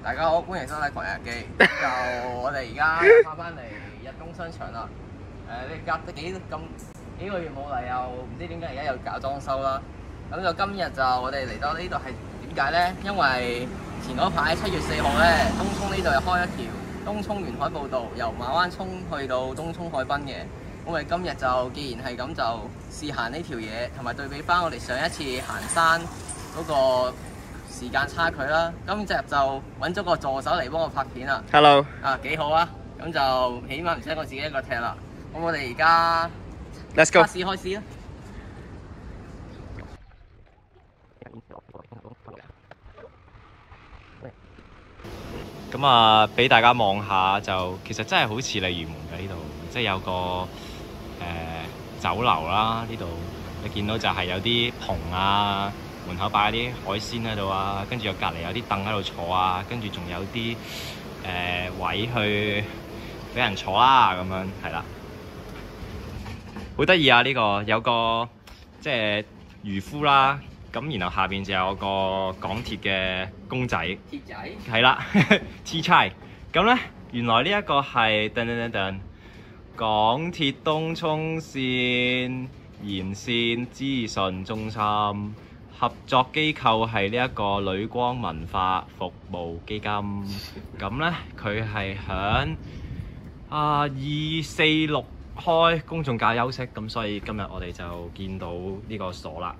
大家好，歡迎收睇《狂日記》。就我哋而家翻嚟日東商場啦。你隔咗幾個月冇嚟，又唔知點解而家又搞裝修啦。咁就今日就我哋嚟到呢度係點解呢？因為前嗰排7月4號呢，東涌呢度又開一條東涌沿海步道，由馬灣涌去到東涌海濱嘅。我哋今日就既然係咁，就試行呢條嘢，同埋對比翻我哋上一次行山嗰個時間差距啦。今集就揾咗個助手嚟幫我拍片啦。Hello。幾好啊！咁就起碼唔使我自己一個踢啦。咁我哋而家 Let's go。開始啦。咁啊，俾大家望下就，其實真係好似鯉魚門嘅呢度，即係有個酒樓啦。呢度你見到就係有啲棚啊，門口擺啲海鮮喺度啊，跟住又隔離有啲凳喺度坐啊，跟住仲有啲位去俾人坐啦，咁樣係啦，好得意啊！呢個有個即係漁夫啦。咁然後下邊就有個港鐵嘅公仔，鐵仔係啦，T 差。咁咧，原來呢一個係港鐵東涌線延線資訊中心，合作機構係呢一個旅光文化服務基金。咁咧，佢係響246開公眾假休息，咁所以今日我哋就見到呢個鎖啦。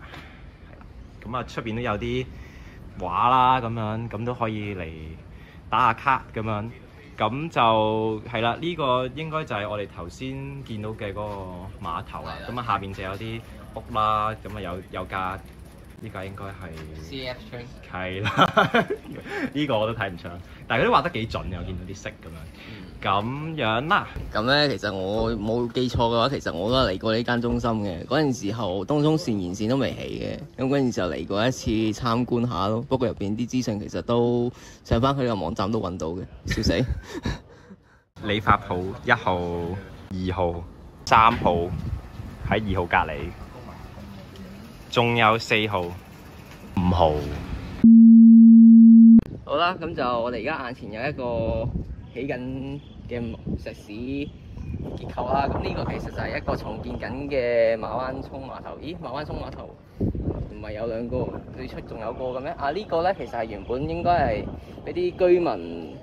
咁啊，出邊都有啲畫啦，咁樣咁都可以嚟打下卡咁樣。咁就係啦，呢個應該就係我哋頭先見到嘅嗰個碼頭啦。咁啊，下邊就有啲屋啦，咁啊有架呢架應該係 CF train。係啦，呢個我都睇唔出，但係佢都畫得幾準嘅，我見到啲色咁樣。咁樣啦。咁咧，其實我冇記錯嘅話，其實我都嚟過呢間中心嘅。嗰陣時候，東涌線延線都未起嘅。咁嗰陣時候嚟過一次參觀下咯。不過入邊啲資訊其實都上翻佢個網站都揾到嘅。笑死！理髮鋪1號、2號、3號喺2號隔離，仲有4號、5號。好啦，咁就我哋而家眼前有一個起緊嘅石屎結構啦。咁呢個其實就係一個重建緊嘅馬灣涌碼頭。咦，馬灣涌碼頭唔係有兩個，最出仲有個嘅咩？呢個呢，其實係原本應該係俾啲居民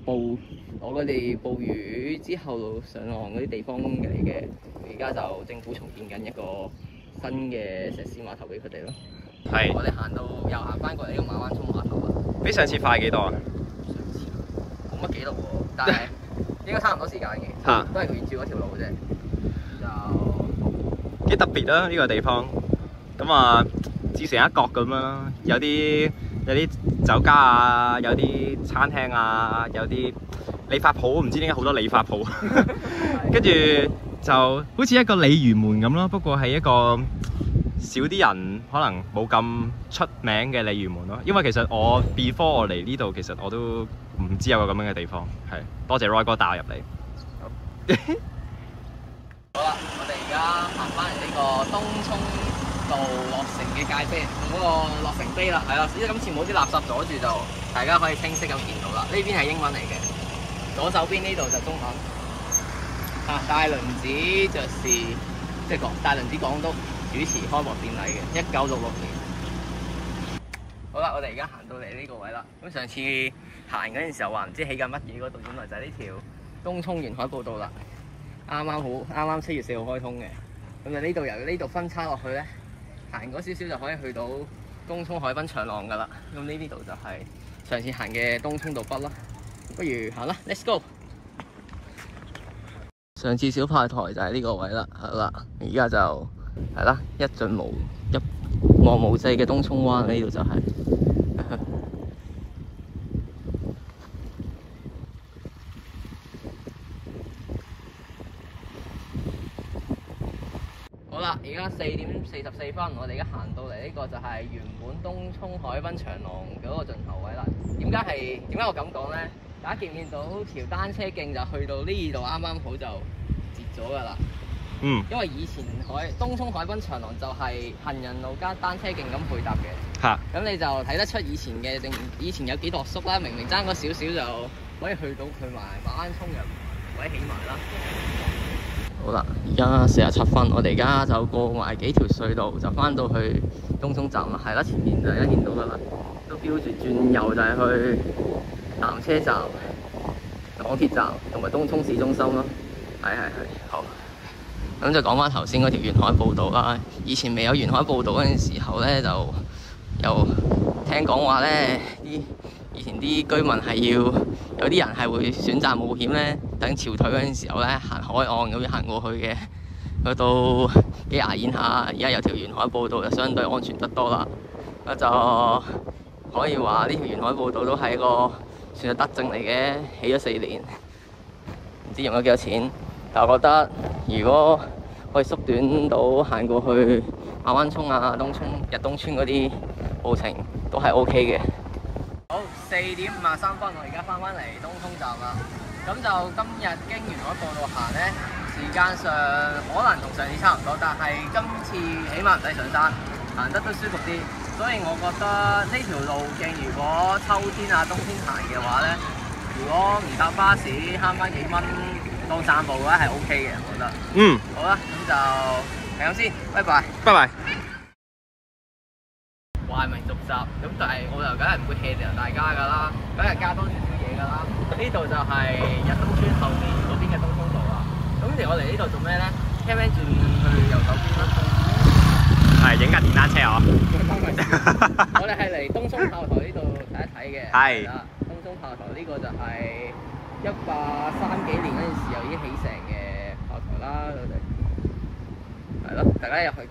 攞佢哋捕魚之後上岸嗰啲地方嚟嘅。而家就政府重建緊一個新嘅石屎碼頭俾佢哋咯。係。我哋又行翻過嚟呢個馬灣涌碼頭啦。比上次快幾多啊？冇乜記錄喎，但係應該差唔多時間嘅，都係沿住嗰條路啫。就幾特別啊！呢個地方咁啊，自成一角咁樣，有啲酒家啊，有啲餐廳啊，有啲理髮鋪，唔知點解好多理髮鋪，跟住就好似一個鯉魚門咁咯。不過係一個少啲人可能冇咁出名嘅鯉魚門咯。因為其實我 before 我嚟呢度，其實我都唔知有個咁樣嘅地方。係多謝 Roy 哥帶我入嚟。好啦，我哋而家行翻嚟呢個東涌道落成嘅界碑，嗰個落成碑啦，係啦。因為今次冇啲垃圾阻住，就大家可以清晰咁見到啦。呢邊係英文嚟嘅，左手邊呢度就中文。大輪子就是即係大輪子港督主持開幕典禮嘅，1966年。好啦，我哋而家行到嚟呢個位啦。咁上次行嗰陣時候話唔知起緊乜嘢嗰度，原來就係呢條東涌沿海步道啦。啱啱7月4號開通嘅。咁就呢度由呢度分叉落去咧，行嗰少少就可以去到東涌海濱長廊噶啦。咁呢度就係上次行嘅東涌道北啦。不如行啦 ，Let's go！ 上次小派台就係呢個位啦，係啦。而家就係啦，一望無際嘅東涌灣，呢度就係。好啦，而家4點44分，我哋而家行到嚟呢個就係原本東涌海濱長廊嗰個盡頭位啦。點解我咁講呢？大家見唔見到條單車徑就去到呢度啱啱好就截咗㗎啦？嗯。因為以前東涌海濱長廊就係行人路加單車徑咁配搭嘅。嚇。咁你就睇得出以前有幾度縮啦，明明爭嗰少少就可以去埋馬灣涌入或者起埋啦。好啦，而家47分，我哋而家就過埋幾條隧道，就翻到去東涌站啦。係啦，前面就一見到噶啦，都標住轉右就係去南車站、港鐵站同埋東涌市中心咯。係，好。咁就講翻頭先嗰條沿海步道啦。以前未有沿海步道嗰陣時候咧，就有聽講話咧，以前啲居民係有啲人係會選擇冒險咧，等潮退嗰陣時候咧，行海岸咁樣行過去嘅，去到幾牙煙下。而家有條沿海步道就相對安全得多啦。就可以話呢條沿海步道都係一個算係德政嚟嘅，起咗4年，唔知用咗幾多錢。但我覺得如果可以縮短到行過去馬灣涌啊、日東村嗰啲路程，都係 OK 嘅。好，4點53分，我而家翻嚟東涌站啦。咁就今日經沿海步道行呢，時間上可能同上次差唔多，但係今次起碼唔使上山，行得都舒服啲。所以我覺得呢條路徑如果秋天啊、冬天行嘅話呢，如果唔搭巴士慳翻幾蚊當散步嘅話係 OK 嘅，我覺得。嗯。好啦，咁就係咁先，拜拜。拜拜。話係民族集，咁但係我就梗係唔會 hea 掉大家㗎啦，梗係加多少少嘢㗎啦。呢度就係日東村後面嗰邊嘅東涌道啦。咁其實我嚟呢度做咩咧？聽唔聽轉去右手邊啦？係影架電單車我。我哋係嚟東涌炮台呢度睇一睇嘅。係啦，東涌炮台呢個就係1830幾年嗰陣時候已經起成嘅炮台啦。我哋係咯，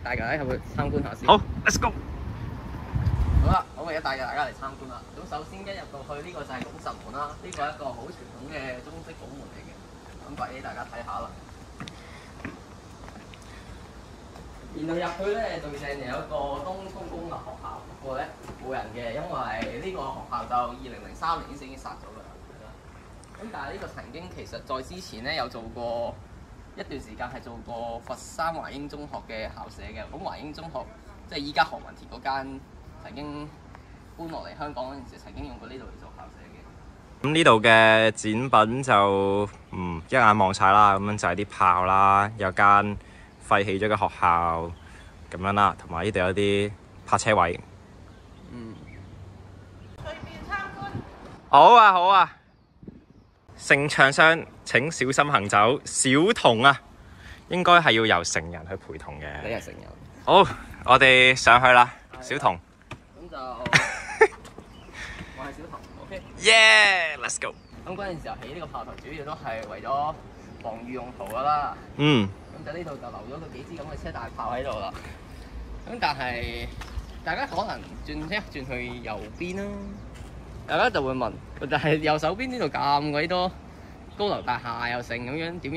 大家入去參觀下先。好 ，Let's go。好啦，我而家帶大家嚟參觀啦。咁首先一入到去呢個就係拱神門啦，呢個係一個好傳統嘅中式拱門嚟嘅，咁擺俾大家睇下啦。然後入去咧，對正有一個東涌公立學校，不過咧冇人嘅，因為呢個學校就2003年已經殺咗㗎啦。咁但係呢個曾經其實在之前咧有做過一段時間係做過佛山華英中學嘅校舍嘅。咁華英中學即係依家何文田嗰間。曾經搬落嚟香港嗰陣時，曾經用過呢度嚟做校舍嘅。咁呢度嘅展品就一眼望晒啦，咁樣就係啲炮啦，有間廢棄咗嘅學校咁樣啦，同埋呢度有啲泊車位。隨便參觀。好啊好啊。聖唱箱請小心行走，小童啊，應該係要由成人去陪同嘅。你係成人。好，我哋上去啦，小童。就我係小童 ，OK。Yeah，let's go。咁嗰陣時候起呢個炮台，主要都係為咗防禦用途㗎啦。咁就呢度就留咗個幾支咁嘅車大炮喺度啦。咁但係大家可能轉去右邊啦，大家就會問，但係右手邊呢度咁鬼多高樓大廈又成咁樣，點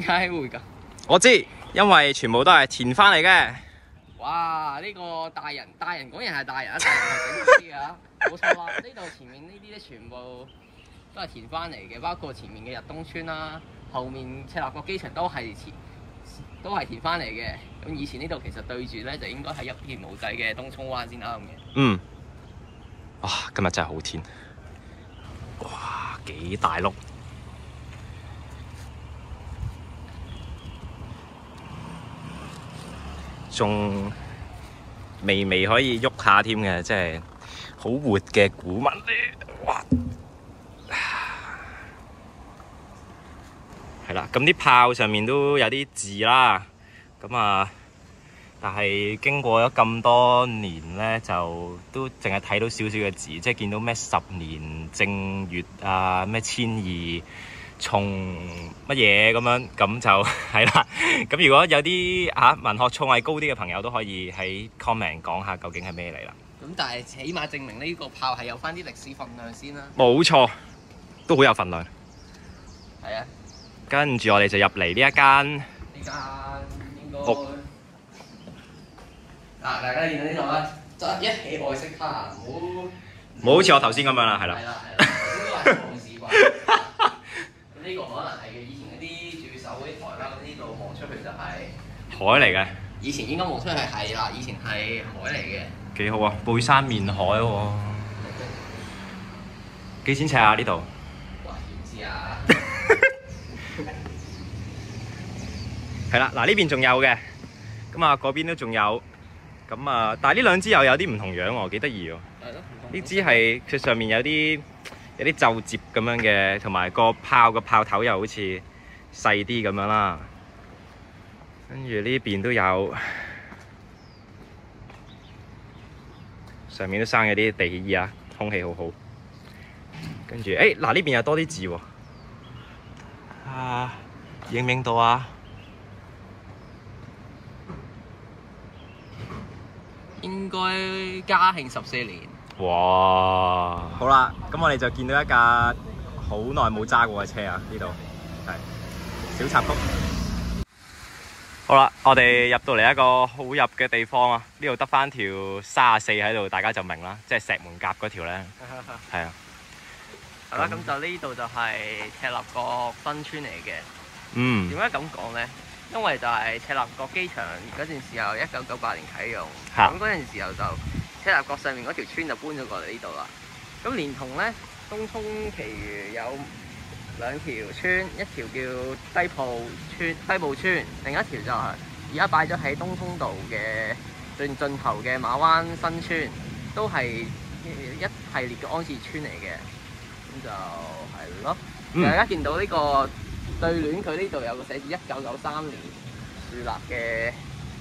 解會㗎？我知，因為全部都係填翻嚟嘅。哇！呢個大人果然係大人，大人係整啲㗎，冇錯啦。呢度前面呢啲咧全部都係填翻嚟嘅，包括前面嘅日東村啦，後面赤鱲角機場都係填翻嚟嘅。咁以前呢度其實對住咧就應該係一片無際嘅東涌灣先啱嘅。哇！今日真係好天，哇！幾大碌。仲微可以喐下添嘅，即係好活嘅古物咧！哇，係啦，咁啲炮上面都有啲字啦，咁啊，但係經過咗咁多年咧，就都淨係睇到少少嘅字，即係見到咩10年正月啊，咩12從乜嘢咁樣，咁就係啦。咁如果有啲文學創意高啲嘅朋友都可以喺 comment 講下究竟係咩嚟啦。咁但係起碼證明呢個炮係有翻啲歷史份量先啦。冇錯，都好有份量。係啊。跟住我哋就入嚟呢一間。呢間應該大家見到呢度啦，就一起外式卡，唔好好似我頭先咁樣啦，係啦。係啦，頭先都話冇試過。呢個可能係以前嗰啲駐守嗰啲台啦，咁呢度望出去就係海嚟嘅。以前應該望出去係啦，以前係海嚟嘅。幾好啊！背山面海喎、幾錢尺啊？呢度？哇！點知啊？係啦，嗱呢邊仲有嘅，咁啊嗰邊都仲有，咁啊但係呢兩支又有啲唔同樣喎，幾得意喎。係咯。呢支係佢上面有啲皺摺咁樣嘅，同埋個炮頭又好似細啲咁樣啦。跟住呢邊都有，上面都生咗啲地衣啊，空氣好好。跟住嗱呢邊又多啲字喎，影唔影到啊？應該嘉慶14年。哇！好啦，咁我哋就見到一架好耐冇揸過嘅車啊！呢度係小插曲。好啦，我哋入到嚟一個好入嘅地方啊！呢度得返條34喺度，大家就明啦，即係石門甲嗰條咧。係啊。係啦，咁就呢度就係赤鱲角新村嚟嘅。嗯。點解咁講咧？因為就係赤鱲角機場嗰陣時候1998年啟用，咁嗰陣時候就赤鱲角上面嗰條村就搬咗過嚟呢度啦。咁連同咧東涌其餘有2條村，一條叫低埔村，另一條就係而家擺咗喺東涌道嘅最盡頭嘅馬灣新村，都係一系列嘅安置村嚟嘅。咁就係咯，大家見到呢個對聯，佢呢度有個寫住1993年樹立嘅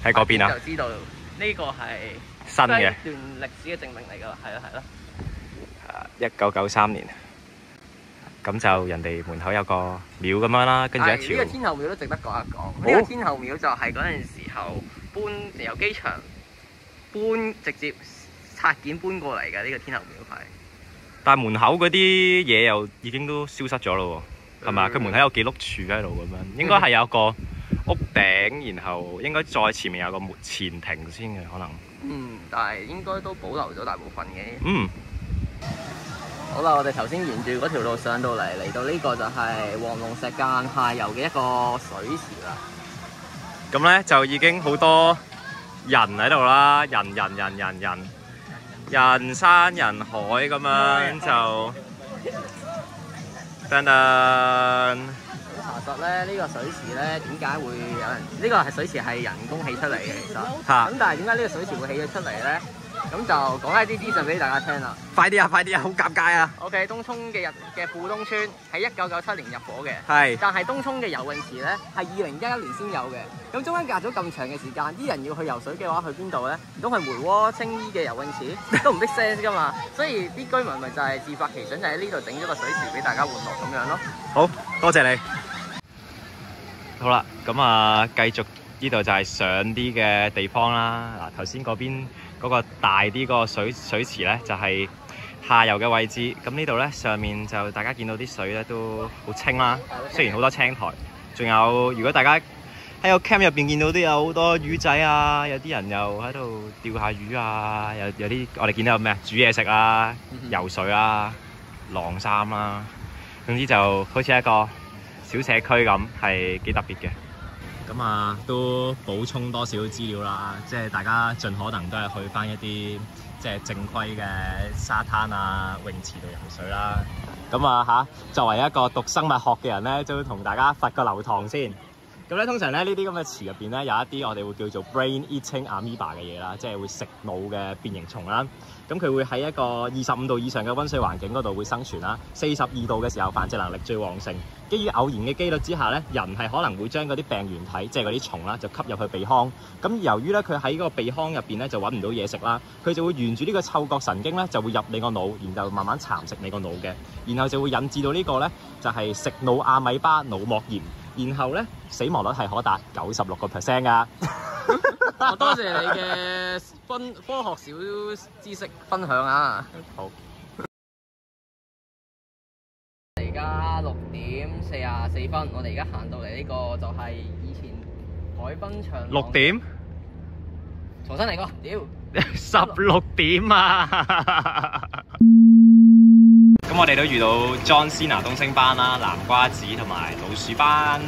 喺嗰邊啊，就知道呢個係新嘅一段歷史嘅證明嚟㗎啦，係啦。1993年，咁就人哋門口有個廟咁樣啦，跟住一條。呢個天后廟都值得講一講。呢個天后廟就係嗰陣時候由機場直接拆件搬過嚟嘅，呢個天后廟係。但係門口嗰啲嘢又已經都消失咗咯喎，係嘛？佢門口有幾碌柱喺度咁樣，應該係有個屋頂，然後應該再前面有個前庭先嘅可能。但係應該都保留咗大部分嘅。好啦，我哋頭先沿住嗰條路上到嚟到呢個就係黃龍石澗下游嘅一個水池啦。咁咧就已經好多人喺度啦，人山人海咁樣就噔噔。查實咧，呢個水池咧點解會有人？呢個係水池係人工起出嚟嘅，其實。咁但係點解呢個水池會起咗出嚟咧？咁就講一啲資訊俾大家聽啦。快啲啊！好尷尬啊 ！OK， 東涌嘅富東村喺1997年入伙嘅。係。但係東涌嘅游泳池咧係2011年先有嘅。咁中間隔咗咁長嘅時間，啲人要去游水嘅話，去邊度咧？唔通係梅窩青衣嘅游泳池？都唔 make sense 㗎嘛。所以啲居民咪就係自發奇想，就喺呢度整咗個水池俾大家玩樂咁樣咯。好多謝你。好啦，咁啊，繼續呢度就係上啲嘅地方啦。嗱，頭先嗰邊嗰個大啲嗰個水池咧，就係下游嘅位置。咁呢度咧上面就大家見到啲水咧都好清啦，雖然好多青苔。仲有如果大家喺個 cam 入邊見到都有好多魚仔啊，有啲人又喺度釣下魚啊，有啲我哋見到有咩啊？煮嘢食啊，游水啊，晾衫啦，總之就好似一個小社區咁，係幾特別嘅。咁啊，都補充多少資料啦，即係大家盡可能都係去翻一啲即係正規嘅沙灘啊、泳池度游水啦。咁啊作為一個讀生物學嘅人咧，就會同大家罰個留堂先。咁咧通常咧呢啲咁嘅池入邊咧有一啲我哋會叫做 brain eating amoeba 嘅嘢啦，即係會食腦嘅變形蟲啦。咁佢會喺一個25度以上嘅溫水環境嗰度會生存啦。42度嘅時候繁殖能力最旺盛。基於偶然嘅機率之下咧，人係可能會將嗰啲病原體，即係嗰啲蟲啦，就吸入去鼻腔。咁由於咧佢喺嗰個鼻腔入邊咧就揾唔到嘢食啦，佢就會沿住呢個嗅覺神經咧就會入你個腦，然後慢慢蠶食你個腦嘅，然後就會引致到呢個咧就係食腦阿米巴腦膜炎，然後咧死亡率係可達96% 噶。多謝你嘅科學小知識分享啊！好。而家6點44分，我哋而家行到嚟呢個就係以前海濱長廊。6點？重新嚟過，屌！16點啊！咁我哋都遇到 John Cena 東星班啦、南瓜子同埋老鼠班。